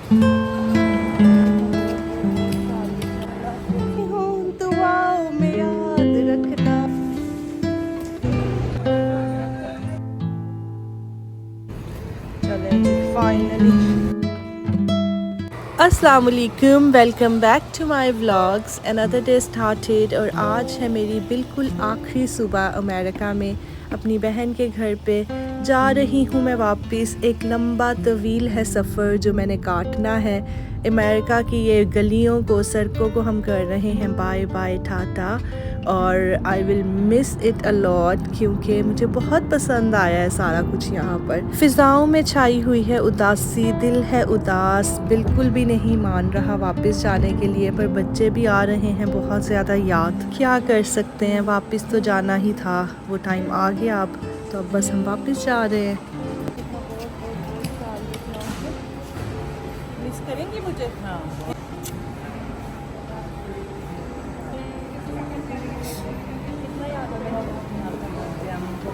दुआओं में याद रखना। चले जी फाइनली। अस्सलाम वालेकुम, welcome back to my vlogs. Another day started और आज है मेरी बिल्कुल आखिरी सुबह अमेरिका में। अपनी बहन के घर पे जा रही हूँ मैं वापस। एक लंबा तवील है सफ़र जो मैंने काटना है। अमेरिका की ये गलियों को, सड़कों को हम कर रहे हैं बाय बाय टाटा। और I will miss it a lot क्योंकि मुझे बहुत पसंद आया है सारा कुछ यहाँ पर। फ़िज़ाओं में छाई हुई है उदासी, दिल है उदास, बिल्कुल भी नहीं मान रहा वापस जाने के लिए। पर बच्चे भी आ रहे हैं बहुत ज़्यादा याद, क्या कर सकते हैं, वापस तो जाना ही था, वो टाइम आ गया अब। तो अब बस हम वापस जा रहे हैं। मिस करेंगी मुझे? हाँ।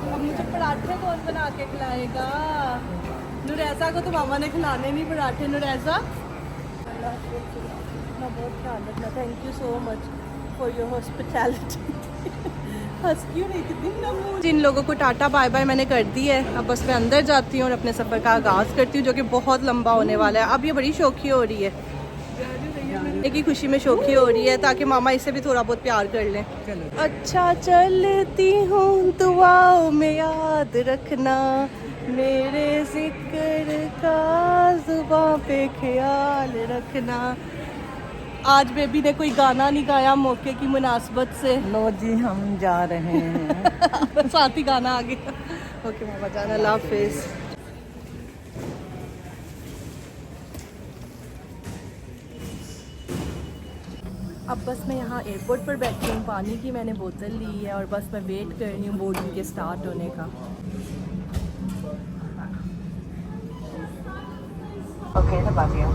अब मुझे पराठे कौन बना के खिलाएगा? नुरैजा को तो मामा ने खिलाने नहीं पराठे। नुरैजा अपना बहुत ख्याल रखना। Thank you so much for your hospitality. हंस क्यों नहीं, कितनी नमून। जिन लोगों को टाटा बाय बाय मैंने कर दी है, अब बस मैं अंदर जाती हूँ और अपने सफ़र का आगाज़ करती हूँ जो कि बहुत लंबा होने वाला है। अब ये बड़ी शौकी हो रही है, एक ही खुशी में शौकी हो रही है ताकि मामा इसे भी थोड़ा बहुत प्यार कर लें। अच्छा चलती हूँ, दुआओं में याद रखना, मेरे जिक्र का जुबां पे ख्याल रखना। आज बेबी ने कोई गाना नहीं गाया मौके की मुनासबत से। लो जी हम जा रहे हैं। साथ ही गाना आ गया। ओके मामा जान, अल्लाह हाफिज़। अब बस मैं यहाँ एयरपोर्ट पर बैठी हूँ, पानी की मैंने बोतल ली है और बस मैं वेट कर रही हूँ बोर्डिंग के स्टार्ट होने का। Okay, love you.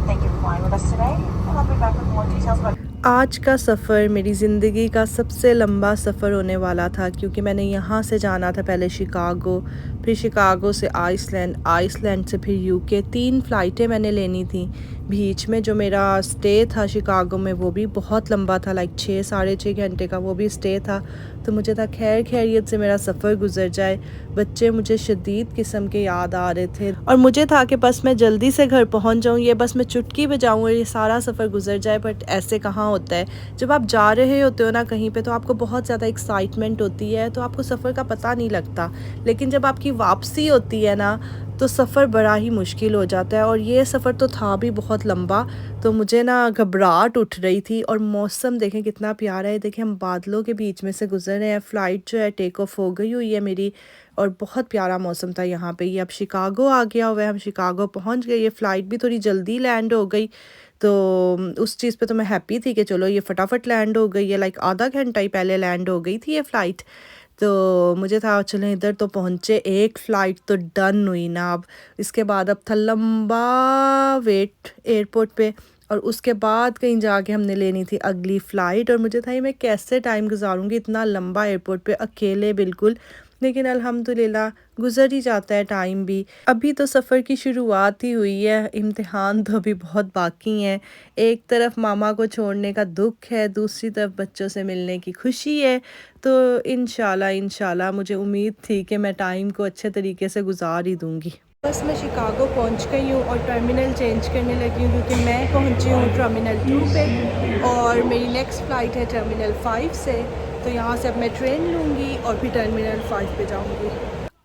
Thank you for flying with us today, and I'll be back with more details about. आज का सफ़र मेरी ज़िंदगी का सबसे लंबा सफ़र होने वाला था क्योंकि मैंने यहाँ से जाना था पहले शिकागो, फिर शिकागो से आइसलैंड, आइसलैंड से फिर यूके। 3 फ़्लाइटें मैंने लेनी थी। बीच में जो मेरा स्टे था शिकागो में वो भी बहुत लंबा था, लाइक 6 साढ़े 6 घंटे का वो भी स्टे था। तो मुझे था खैर खैरियत से मेरा सफ़र गुजर जाए। बच्चे मुझे शदीद किस्म के याद आ रहे थे और मुझे था कि बस मैं जल्दी से घर पहुंच जाऊं, ये बस मैं चुटकी बजाऊं और ये सारा सफ़र गुजर जाए। बट ऐसे कहाँ होता है। जब आप जा रहे होते हो ना कहीं पे तो आपको बहुत ज़्यादा एक्साइटमेंट होती है, तो आपको सफ़र का पता नहीं लगता। लेकिन जब आपकी वापसी होती है ना तो सफ़र बड़ा ही मुश्किल हो जाता है। और ये सफ़र तो था भी बहुत लंबा, तो मुझे ना घबराहट उठ रही थी। और मौसम देखें कितना प्यारा है, देखें हम बादलों के बीच में से गुजर रहे हैं। फ़्लाइट जो है टेक ऑफ हो गई हुई है मेरी और बहुत प्यारा मौसम था यहाँ पे। ये अब शिकागो आ गया हुआ है, हम शिकागो पहुँच गए। ये फ़्लाइट भी थोड़ी जल्दी लैंड हो गई, तो उस चीज़ पे तो मैं हैप्पी थी कि चलो ये फटाफट लैंड हो गई है। लाइक आधा घंटा ही पहले लैंड हो गई थी ये फ़्लाइट। तो मुझे था चलो इधर तो पहुँचे, एक फ़्लाइट तो डन हुई ना। अब इसके बाद अब था लंबा वेट एयरपोर्ट पे और उसके बाद कहीं जाके हमने लेनी थी अगली फ़्लाइट। और मुझे था ये मैं कैसे टाइम गुजारूंगी इतना लंबा एयरपोर्ट पे अकेले बिल्कुल। लेकिन अल्हम्दुलिल्लाह गुज़र ही जाता है टाइम भी। अभी तो सफ़र की शुरुआत ही हुई है, इम्तिहान तो अभी बहुत बाकी हैं। एक तरफ मामा को छोड़ने का दुख है, दूसरी तरफ बच्चों से मिलने की खुशी है। तो इंशाल्लाह मुझे उम्मीद थी कि मैं टाइम को अच्छे तरीके से गुजार ही दूँगी। बस मैं शिकागो पहुंच गई हूँ और टर्मिनल चेंज करने लगी हूँ क्योंकि मैं पहुंची हूँ टर्मिनल 2 पे और मेरी नेक्स्ट फ़्लाइट है टर्मिनल 5 से। तो यहाँ से अब मैं ट्रेन लूँगी और फिर टर्मिनल 5 पे जाऊँगी।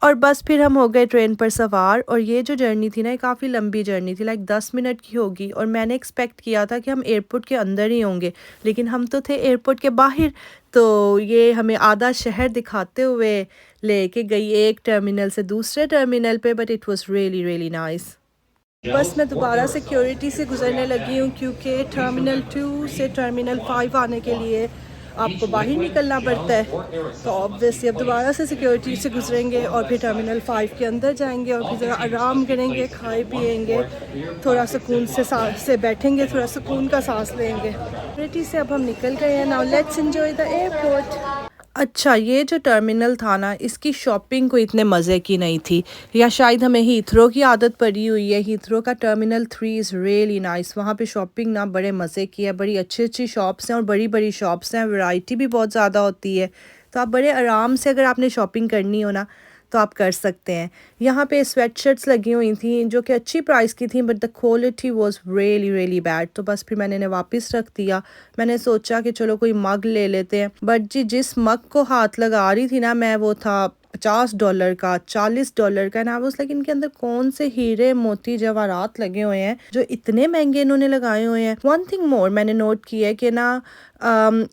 और बस फिर हम हो गए ट्रेन पर सवार। और ये जो जर्नी थी ना ये काफ़ी लंबी जर्नी थी, लाइक 10 मिनट की होगी। और मैंने एक्सपेक्ट किया था कि हम एयरपोर्ट के अंदर ही होंगे, लेकिन हम तो थे एयरपोर्ट के बाहर। तो ये हमें आधा शहर दिखाते हुए लेके गई एक टर्मिनल से दूसरे टर्मिनल पे, but it was really really nice. बस मैं दोबारा सिक्योरिटी से गुजरने लगी हूँ क्योंकि टर्मिनल 2 से टर्मिनल 5 आने के लिए आपको बाहर निकलना पड़ता है। तो ऑब्वियसली अब दोबारा से सिक्योरिटी से गुजरेंगे और फिर टर्मिनल 5 के अंदर जाएंगे और फिर ज़रा आराम करेंगे, खाए पिएंगे, थोड़ा सुकून से बैठेंगे, थोड़ा सुकून का सांस लेंगे। सिक्योरिटी से अब हम निकल गए हैं। Now let's enjoy the airport. अच्छा, ये जो टर्मिनल था ना, इसकी शॉपिंग कोई इतने मज़े की नहीं थी, या शायद हमें हीथ्रो की आदत पड़ी हुई है। हीथ्रो का टर्मिनल 3 इज़ रियली नाइस। वहाँ पे शॉपिंग ना बड़े मज़े की है, बड़ी अच्छी-अच्छी शॉप्स हैं और बड़ी-बड़ी शॉप्स हैं, वैरायटी भी बहुत ज़्यादा होती है। तो आप बड़े आराम से, अगर आपने शॉपिंग करनी हो ना, तो आप कर सकते हैं। यहाँ पे स्वेटशर्ट्स लगी हुई थी जो कि अच्छी प्राइस की थी, but the quality was really really bad. तो बस फिर मैंने इन्हें वापस रख दिया। मैंने सोचा कि चलो कोई मग ले लेते हैं, बट जी जिस मग को हाथ लगा रही थी ना मैं, वो था $50 का, $40 का। ना वो लेकिन इनके अंदर कौन से हीरे मोती जवाहरात लगे हुए हैं जो इतने महंगे इन्होंने लगाए हुए हैं। वन थिंग मोर मैंने नोट किया है कि ना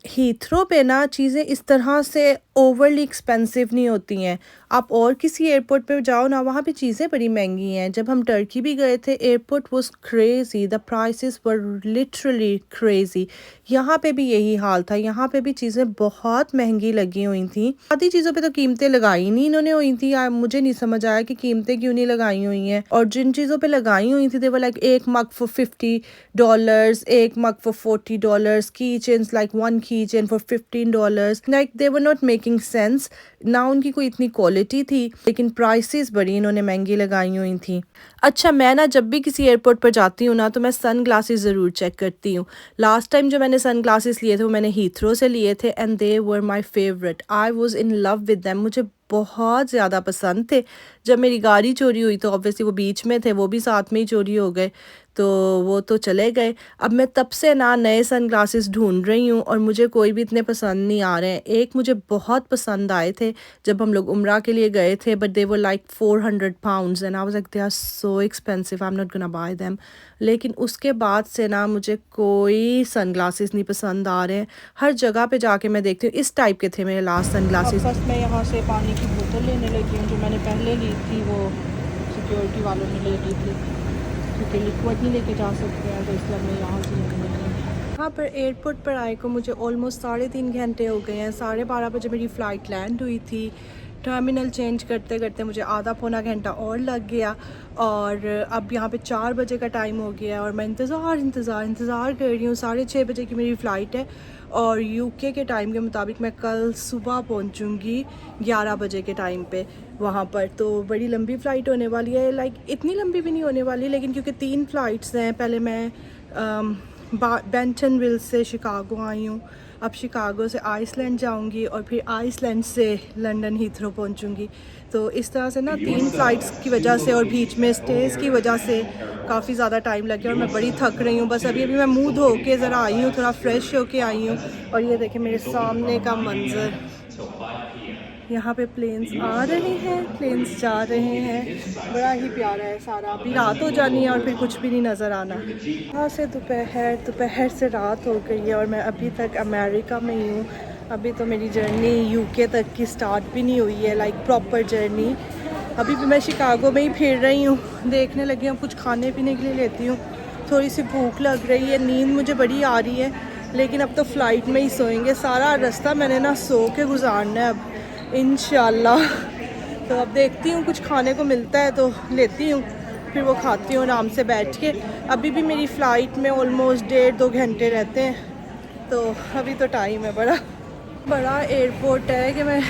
हीथ्रो पे ना चीज़ें इस तरह से ओवरली एक्सपेंसिव नहीं होती हैं। आप और किसी एयरपोर्ट पे जाओ ना, वहाँ पे चीज़ें बड़ी महंगी हैं। जब हम टर्की भी गए थे, airport was crazy, the prices were literally crazy. यहाँ पे भी यही हाल था, यहाँ पे भी चीज़ें बहुत महंगी लगी हुई थी। आधी चीज़ों पे तो कीमतें लगाई नहीं इन्होंने हुई थी, मुझे नहीं समझ आया कि कीमतें क्यों नहीं लगाई हुई हैं। और जिन चीज़ों पे लगाई हुई थी, दे वर लाइक एक मग फॉर $50, एक मग फॉर $40, की चेन्स लाइक वन की chain for $15, like they were not making sense. ना उनकी कोई इतनी क्वालिटी थी, लेकिन प्राइसेस बड़ी इन्होंने महंगी लगाई हुई थी। अच्छा, मैं ना जब भी किसी एयरपोर्ट पर जाती हूँ ना, तो मैं सन ग्लासेस ज़रूर चेक करती हूँ। लास्ट टाइम जो मैंने सन ग्लासेस लिए थे, वो मैंने हीथ्रो से लिए थे, and they were my favourite. I was in love with them. मुझे बहुत ज़्यादा पसंद थे। जब मेरी गाड़ी चोरी हुई तो ऑब्वियसली वो बीच में थे, वो भी साथ में ही चोरी हो गए, तो वो तो चले गए। अब मैं तब से ना नए सन ग्लासेस ढूंढ रही हूँ और मुझे कोई भी इतने पसंद नहीं आ रहे हैं। एक मुझे बहुत पसंद आए थे जब हम लोग उम्रा के लिए गए थे, but they were like £400 and I was like they are so expensive, I am not gonna buy them. लेकिन उसके बाद से ना मुझे कोई सन ग्लासेस नहीं पसंद आ रहे हैं। हर जगह पे जाके मैं देखती हूँ, इस टाइप के थे मेरे लास्ट सन ग्लासेस। बस मैं यहाँ से पानी की बोतल लेने लगी हूँ, जो मैंने पहले ली थी, वो सिक्योरिटी वालों ने ले ली थी, क्योंकि लिक्विड नहीं लेके जा सकते हैं, तो इसलिए मैं यहाँ से लेने लगी हूँ। यहाँ पर एयरपोर्ट पर आए को मुझे ऑलमोस्ट 3.5 घंटे हो गए हैं। 12:30 बजे मेरी फ़्लाइट लैंड हुई थी। टर्मिनल चेंज करते करते मुझे आधा पौना घंटा और लग गया, और अब यहाँ पे 4 बजे का टाइम हो गया है और मैं इंतज़ार कर रही हूँ। 6:30 बजे की मेरी फ़्लाइट है, और यूके के टाइम के मुताबिक मैं कल सुबह पहुँचूँगी 11 बजे के टाइम पे वहाँ पर। तो बड़ी लंबी फ़्लाइट होने वाली है, लाइक इतनी लंबी भी नहीं होने वाली, लेकिन क्योंकि 3 फ़्लाइट्स हैं। पहले मैं बेंटनविल से शिकागो आई हूँ, अब शिकागो से आइसलैंड जाऊंगी, और फिर आइसलैंड से लंदन हीथ्रो पहुंचूंगी। तो इस तरह से ना 3 फ़्लाइट्स की वजह से और बीच में स्टेज़ की वजह से काफ़ी ज़्यादा टाइम लग गया और मैं बड़ी थक रही हूँ। बस अभी मैं मुँह धो के ज़रा आई हूँ, थोड़ा फ्रेश होके आई हूँ, और ये देखें मेरे सामने का मंज़र। यहाँ पे प्लेन्स आ रहे हैं, प्लेन्स जा रहे हैं, बड़ा ही प्यारा है सारा। अभी रात हो जानी है और फिर कुछ भी नहीं नज़र आना। यहाँ से दोपहर से रात हो गई है और मैं अभी तक अमेरिका में ही हूँ। अभी तो मेरी जर्नी यूके तक की स्टार्ट भी नहीं हुई है, लाइक प्रॉपर जर्नी। अभी भी मैं शिकागो में ही फिर रही हूँ, देखने लगी हूँ, कुछ खाने पीने के लिए लेती हूँ। थोड़ी सी भूख लग रही है, नींद मुझे बड़ी आ रही है, लेकिन अब तो फ़्लाइट में ही सोएंगे। सारा रास्ता मैंने ना सो के गुजारना है अब इंशाल्लाह। तो अब देखती हूँ कुछ खाने को मिलता है तो लेती हूँ, फिर वो खाती हूँ आराम से बैठ के। अभी भी मेरी फ़्लाइट में ऑलमोस्ट 1.5-2 घंटे रहते हैं, तो अभी तो टाइम है। बड़ा एयरपोर्ट है कि मैं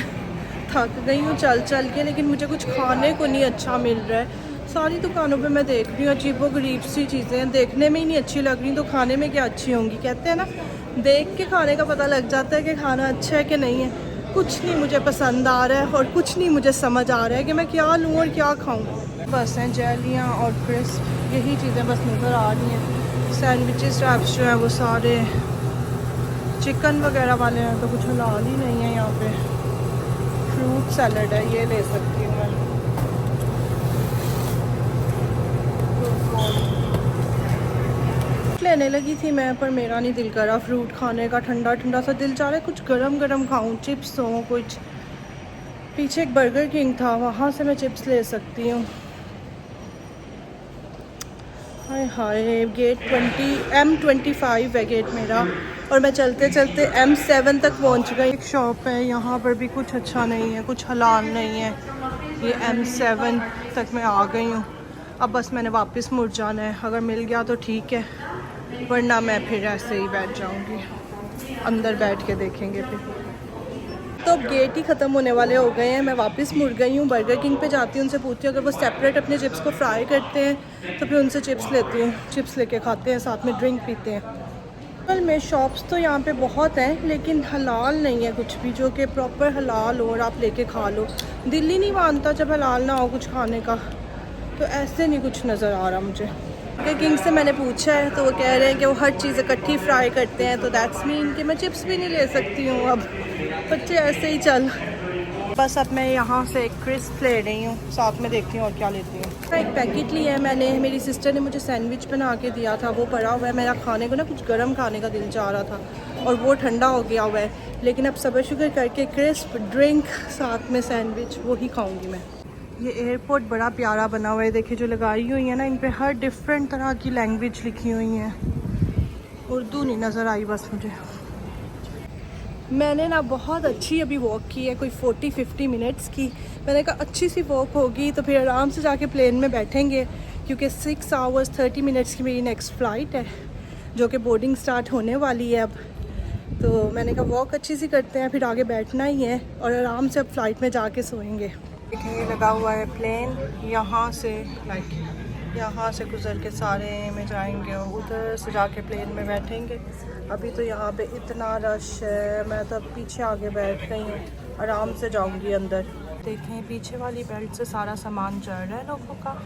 थक गई हूँ चल के, लेकिन मुझे कुछ खाने को नहीं अच्छा मिल रहा है। सारी दुकानों पे मैं देख रही हूँ अजीबो गरीब सी चीज़ें हैं, देखने में ही नहीं अच्छी लग रही, तो खाने में क्या अच्छी होंगी। कहते हैं ना, देख के खाने का पता लग जाता है कि खाना अच्छा है कि नहीं है। कुछ नहीं मुझे पसंद आ रहा है और कुछ नहीं मुझे समझ आ रहा है कि मैं क्या लूँ और क्या खाऊँ। बस हैं जेलियाँ और क्रिस्प, यही चीज़ें बस नज़र आ रही हैं। सैंडविचेस रैप्स जो हैं वो सारे चिकन वगैरह वाले हैं, तो कुछ हलाल ही नहीं है यहाँ पे। फ्रूट सैलड है, ये ले सकती हूँ मैं। लेने लगी थी मैं, पर मेरा नहीं दिल करा फ्रूट खाने का। ठंडा ठंडा सा दिल चाह रहा है, कुछ गरम खाऊं, चिप्स हो कुछ। पीछे एक बर्गर किंग था, वहाँ से मैं चिप्स ले सकती हूँ। हाय हाय, गेट M25 है गेट मेरा, और मैं चलते चलते M7 तक पहुँच गई। एक शॉप है, यहाँ पर भी कुछ अच्छा नहीं है, कुछ हलाल नहीं है। ये M7 तक मैं आ गई हूँ, अब बस मैंने वापस मुड़ जाना है। अगर मिल गया तो ठीक है, वरना मैं फिर ऐसे ही बैठ जाऊंगी, अंदर बैठ के देखेंगे फिर। तो अब गेट ही ख़त्म होने वाले हो गए हैं। मैं वापस मुड़ गई हूँ, बर्गर किंग पे जाती हूँ, उनसे पूछती हूँ अगर वो सेपरेट अपने चिप्स को फ्राई करते हैं तो फिर उनसे चिप्स लेती हूँ, चिप्स लेके खाते हैं, साथ में ड्रिंक पीते हैं। असल में शॉप्स तो यहाँ पे बहुत हैं लेकिन हलाल नहीं है कुछ भी जो कि प्रॉपर हलाल हो और आप लेके खा लो। दिल ही नहीं मानता जब हलाल ना हो कुछ खाने का, तो ऐसे नहीं कुछ नज़र आ रहा मुझे। बर्गर किंग से मैंने पूछा है तो वो कह रहे हैं कि वो हर चीज़ इकट्ठी फ्राई करते हैं, तो दैट्स मीन कि मैं चिप्स भी नहीं ले सकती हूँ। अब बच्चे ऐसे ही चल, बस अब मैं यहाँ से एक क्रिस्प ले रही हूँ, साथ में देखती हूँ और क्या लेती हूँ। एक पैकेट लिया है मैंने, मेरी सिस्टर ने मुझे सैंडविच बना के दिया था, वो पड़ा हुआ है। मेरा खाने को ना कुछ गर्म खाने का दिल चाह रहा था और वो ठंडा हो गया हुआ है, लेकिन अब सब्र शुक्र करके क्रिस्प ड्रिंक साथ में सैंडविच वो ही खाऊँगी मैं। ये एयरपोर्ट बड़ा प्यारा बना हुआ है, देखिए जो लगाई हुई है ना इन पे हर डिफरेंट तरह की लैंग्वेज लिखी हुई हैं। उर्दू नहीं नज़र आई बस मुझे। मैंने ना बहुत अच्छी अभी वॉक की है, कोई 40-50 मिनट्स की। मैंने कहा अच्छी सी वॉक होगी तो फिर आराम से जाके प्लेन में बैठेंगे, क्योंकि 6 आवर्स 30 मिनट्स की मेरी नेक्स्ट फ़्लाइट है जो कि बोर्डिंग स्टार्ट होने वाली है अब। तो मैंने कहा वॉक अच्छी सी करते हैं, फिर आगे बैठना ही है और आराम से अब फ़्लाइट में जाके सोएंगे। देखिए लगा हुआ है प्लेन, यहाँ से यहाँ से गुज़र के सारे में जाएंगे और उधर से जाके प्लेन में बैठेंगे। अभी तो यहाँ पे इतना रश है, मैं तो अब पीछे आगे बैठ गई हूँ, आराम से जाऊँगी अंदर। देखें पीछे वाली बेल्ट से सारा सामान चढ़ रहा है लोगों का,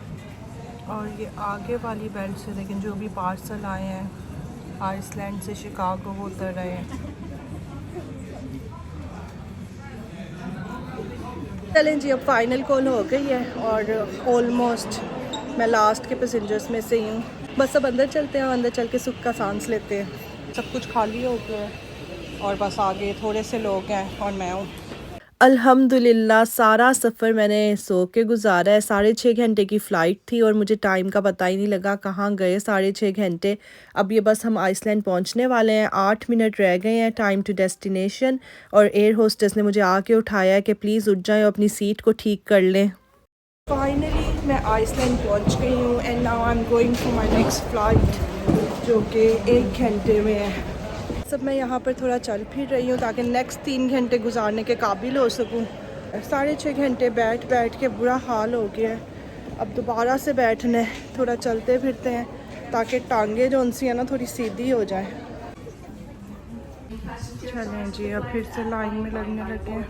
और ये आगे वाली बेल्ट से लेकिन जो भी पार्सल आए हैं आइसलैंड से शिकागो वो उतर रहे हैं। चलें जी, अब फाइनल कॉल हो गई है और ऑलमोस्ट मैं लास्ट के पैसेंजर्स में से ही हूँ। बस अब अंदर चलते हैं, अंदर चल के सुख का सांस लेते हैं। सब कुछ खाली हो गया है और बस आगे थोड़े से लोग हैं और मैं हूँ। अल्हम्दुलिल्लाह सारा सफ़र मैंने सो के गुजारा है। 6.5 घंटे की फ़्लाइट थी और मुझे टाइम का पता ही नहीं लगा कहाँ गए 6.5 घंटे। अब ये बस हम आइसलैंड पहुँचने वाले हैं, 8 मिनट रह गए हैं टाइम टू डेस्टिनेशन। और एयर होस्टेस ने मुझे आके उठाया है कि प्लीज़ उठ जाएं और अपनी सीट को ठीक कर लें। फाइनली मैं आइसलैंड पहुँच गई हूँ and now I am going for my next flight जो कि 1 घंटे में है। सब मैं यहाँ पर थोड़ा चल फिर रही हूँ ताकि नेक्स्ट 3 घंटे गुजारने के काबिल हो सकूँ। 6.5 घंटे बैठ बैठ के बुरा हाल हो गया है, अब दोबारा से बैठना है, थोड़ा चलते फिरते हैं ताकि टांगे जो उनसी है ना थोड़ी सीधी हो जाए। चलें जी, अब फिर से लाइन में लगने लगे हैं।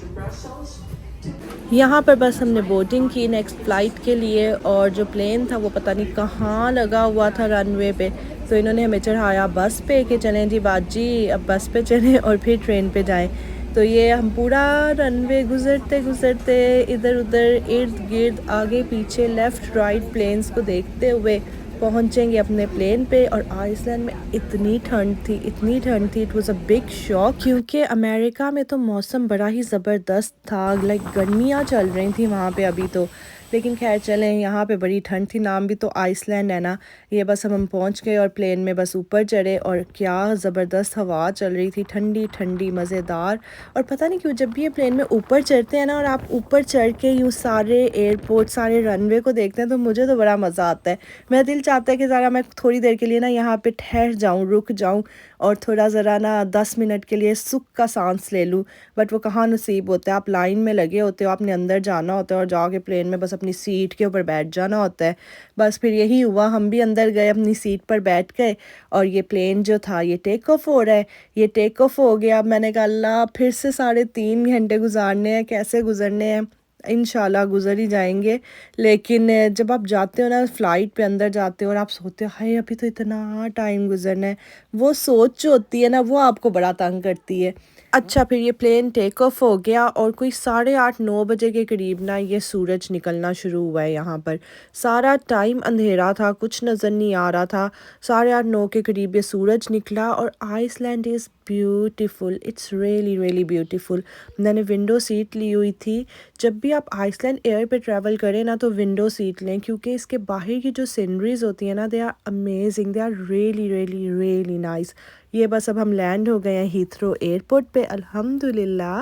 यहाँ पर बस हमने बोटिंग की नेक्स्ट फ़्लाइट के लिए, और जो प्लेन था वो पता नहीं कहाँ लगा हुआ था रनवे पे, तो इन्होंने हमें चढ़ाया बस पे कि चलें जी बाजी अब बस पे चलें और फिर ट्रेन पे जाएं। तो ये हम पूरा रनवे गुज़रते गुज़रते इधर उधर इर्द गिर्द आगे पीछे लेफ़्ट राइट प्लेन्स को देखते हुए पहुँचेंगे अपने प्लेन पे। और आइसलैंड में इतनी ठंड थी, इतनी ठंड थी, it was a big shock, क्योंकि अमेरिका में तो मौसम बड़ा ही ज़बरदस्त था, लाइक गर्मियाँ चल रही थी वहाँ पे अभी तो। लेकिन खैर चलें, यहाँ पे बड़ी ठंड थी, नाम भी तो आइसलैंड है ना। ये बस हम पहुँच गए और प्लेन में बस ऊपर चढ़े और क्या ज़बरदस्त हवा चल रही थी, ठंडी ठंडी मज़ेदार। और पता नहीं क्यों जब भी ये प्लेन में ऊपर चढ़ते हैं ना और आप ऊपर चढ़ के यूँ सारे एयरपोर्ट सारे रनवे को देखते हैं तो मुझे तो बड़ा मज़ा आता है। मेरा दिल चाहता है कि ज़रा मैं थोड़ी देर के लिए ना यहाँ पे ठहर जाऊँ, रुक जाऊँ और थोड़ा ज़रा ना 10 मिनट के लिए सुख का सांस ले लूँ, बट वो कहाँ नसीब होता है। आप लाइन में लगे होते हो, आपने अंदर जाना होता है और जाके प्लेन में बस अपनी सीट के ऊपर बैठ जाना होता है। बस फिर यही हुआ, हम भी अंदर गए, अपनी सीट पर बैठ गए और ये प्लेन जो था ये टेक ऑफ हो रहा है। ये टेक ऑफ हो गया, अब मैंने कहा अल्लाह फिर से 3.5 घंटे गुजारने हैं, कैसे गुजरने हैं, इंशाल्लाह गुज़र ही जाएंगे। लेकिन जब आप जाते हो ना फ़्लाइट पे अंदर जाते हो और आप सोचते हो हाय अभी तो इतना टाइम गुजरना है, वो सोच जो होती है ना वो आपको बड़ा तंग करती है। अच्छा फिर ये प्लेन टेक ऑफ हो गया और कोई 8:30-9 बजे के करीब ना ये सूरज निकलना शुरू हुआ है। यहाँ पर सारा टाइम अंधेरा था, कुछ नज़र नहीं आ रहा था। 8:30-9 के करीब ये सूरज निकला और Iceland is beautiful, it's really really beautiful. मैंने विंडो सीट ली हुई थी। जब भी आप आइसलैंड एयर पे ट्रैवल करें ना तो विंडो सीट लें, क्योंकि इसके बाहर की जो सीनरीज होती है ना they are amazing, they are really really really nice. ये बस अब हम लैंड हो गए हैं हीथ्रो एयरपोर्ट पे अल्हम्दुलिल्लाह,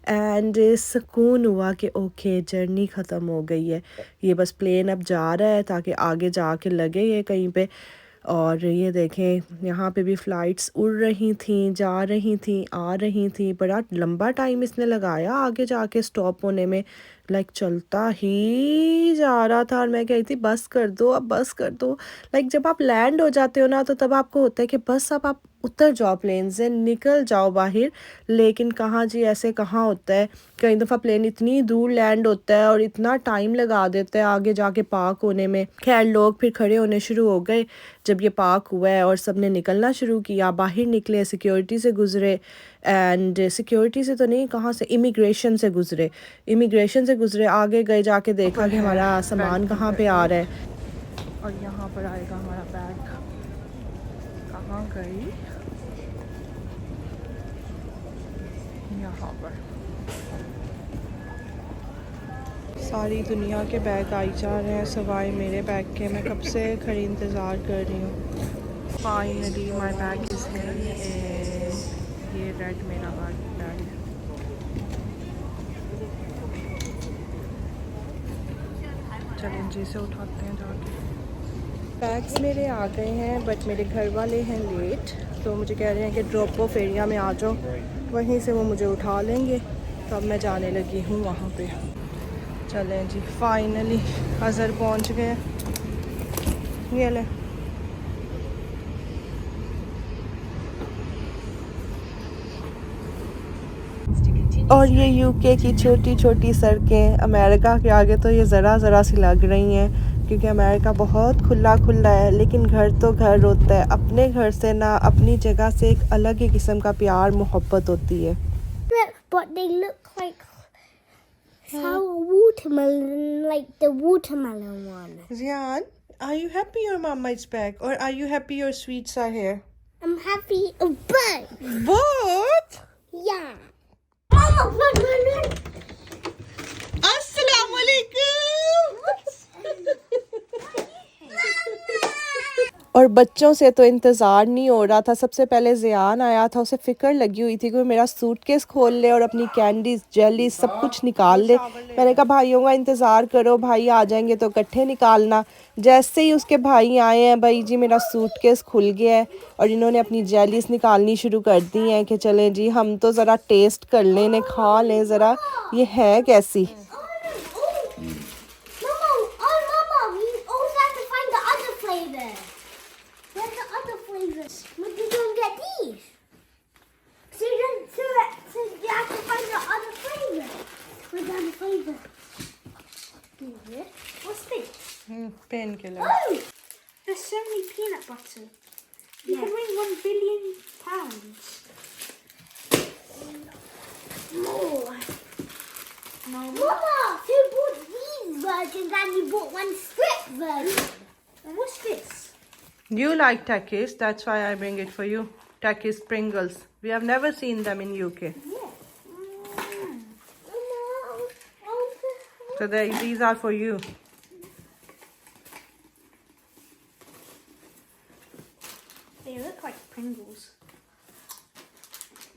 एंड सुकून हुआ कि ओके जर्नी ख़त्म हो गई है। ये बस प्लेन अब जा रहा है ताकि आगे जाके लगे ये कहीं पे। और ये देखें यहाँ पे भी फ़्लाइट्स उड़ रही थी, जा रही थी, आ रही थी। बड़ा लंबा टाइम इसने लगाया आगे जाके स्टॉप होने में, लाइक चलता ही जा रहा था और मैं कह रही थी बस कर दो, अब बस कर दो। लाइक जब आप लैंड हो जाते हो ना तो तब आपको होता है कि बस अब आप उतर जाओ प्लेन से, निकल जाओ बाहर। लेकिन कहाँ जी, ऐसे कहाँ होता है। कई दफ़ा प्लेन इतनी दूर लैंड होता है और इतना टाइम लगा देता है आगे जाके पार्क होने में। खैर लोग फिर खड़े होने शुरू हो गए जब ये पार्क हुआ है और सब ने निकलना शुरू किया। बाहर निकले, सिक्योरिटी से गुज़रे, एंड सिक्योरिटी से तो नहीं, कहाँ से, इमिग्रेशन से गुज़रे। इमिग्रेशन से गुज़रे, आगे गए, जाके देखा कि हमारा सामान कहाँ पे आ रहा है। और यहाँ पर आएगा हमारा बैग। कहाँ गई, यहाँ पर सारी दुनिया के बैग आई जा रहे हैं सवाए मेरे बैग के। मैं कब से खड़ी इंतज़ार कर रही हूँ। Finally my bag is here. ये रेड मेरा बैग है। चलें जी, से उठाते हैं जाके। बैग्स मेरे आ गए हैं बट मेरे घर वाले हैं लेट, तो मुझे कह रहे हैं कि ड्रॉप ऑफ एरिया में आ जाओ, वहीं से वो मुझे उठा लेंगे। तो अब मैं जाने लगी हूँ वहाँ पे। चलें जी, फाइनली अज़हर पहुँच गए। ये ले, और ये यूके की छोटी छोटी सड़कें अमेरिका के आगे तो ये ज़रा ज़रा सी लग रही हैं, क्योंकि अमेरिका बहुत खुला खुला है। लेकिन घर तो घर होता है, अपने घर से ना, अपनी जगह से एक अलग ही किस्म का प्यार मोहब्बत होती है। But they look like sour watermelon, like the watermelon one. Zian, are you happy your mama is back, or are you happy your sweets are here? I'm happy. Oh, but Both? yeah. Mama, run. अस्सलामुअलैकुम। और बच्चों से तो इंतज़ार नहीं हो रहा था। सबसे पहले ज़ियान आया था, उसे फ़िक्र लगी हुई थी कि वो मेरा सूटकेस खोल ले और अपनी कैंडीज़, जेलीज सब कुछ निकाल ले। मैंने कहा भाइयों का इंतज़ार करो, भाई आ जाएंगे तो इकट्ठे निकालना। जैसे ही उसके भाई आए हैं, भाई जी मेरा सूटकेस खुल गया है और इन्होंने अपनी जेलीज निकालनी शुरू कर दी हैं कि चलें जी हम तो ज़रा टेस्ट कर लें, इन्हें खा लें ज़रा, ये है कैसी। Mama, we also have to find the other flavor. Where's the other flavors? We can go and get these. So you have to find the other flavor. Where's the other flavor? Here. What's this? Painkiller. Oh! There's so many peanut butter. You can win £1 billion. More. No. Mama, who bought these versions and you bought one strip version? And what's this? You like Takis, that's why I bring it for you. Takis Pringles. We have never seen them in UK. Yeah. So these are for you. They look like Pringles.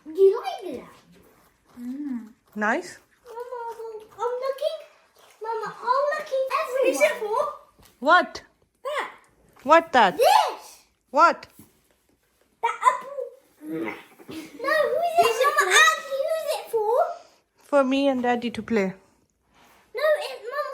Do you like that? Nice? Mama, I'm looking. Mama, I'm looking everywhere. Is it for? What? That. What that? This. What? That apple. No, who's it for? Mama, actually, who's it for? For me and Daddy to play. No, Mama,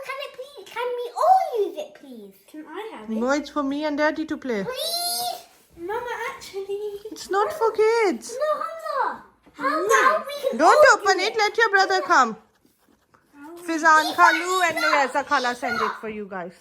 can we all use it, please? Can I have it? No, it's for me and Daddy to play. Please? Mama, actually. It's not for kids. No, Mama. How about we can Don't all open do it. Let your brother come. Fizan, Khalu and Nueza Khala send it for you guys.